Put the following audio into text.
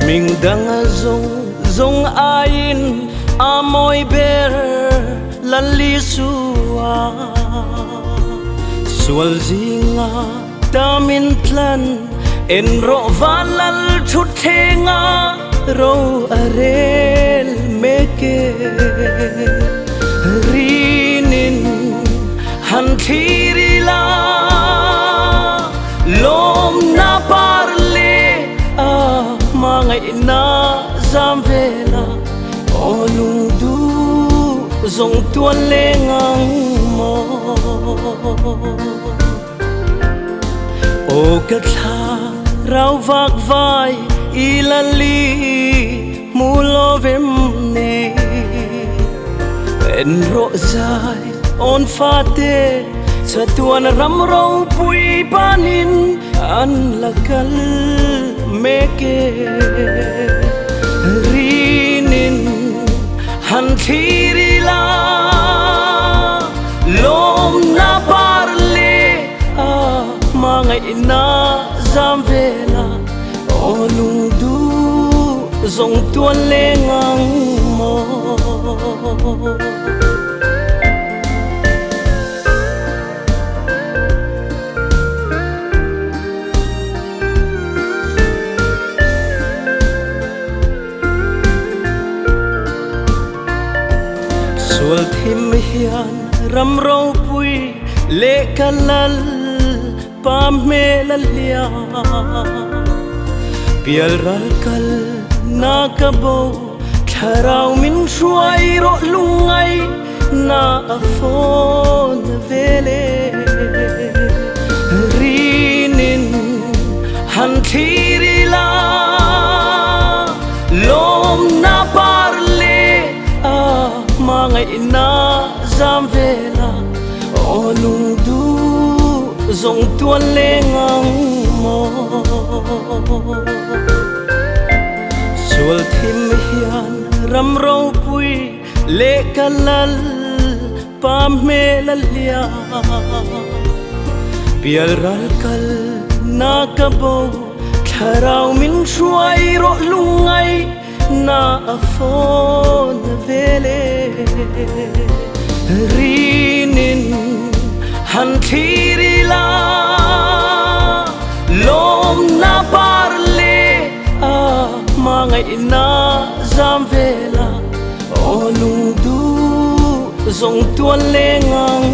mình đang zong ain amoy ber lali suwa sual zinga tamin tlan en ro valal thuthenga ro arel meke rinin hanthirila lom na parle mangai na zamvela olung du zong tuan lengang mo o katha rau vak vai ilali mulovem ne en ro zai on fate chatuan ram ro pui panin an lakal meke rinin hanthirila lom na parle mangai na zamvela olung du zong tuan lengang mo sual thim hian ram ro pui le kalal pa me lalia pial ral kal na kabo tharau min shuai ro lungai na afon vele rinin hanthirila lom na parle mangai na zamvela olung du zong tuan lengang mo sual thim hian ram ro pui le kalal pa me lalia pial ral kal na kabo tharau min shuai ro lungai na afon vele rinin hanthirila lom na parle mangai na zamvela olung du zong tuan lengang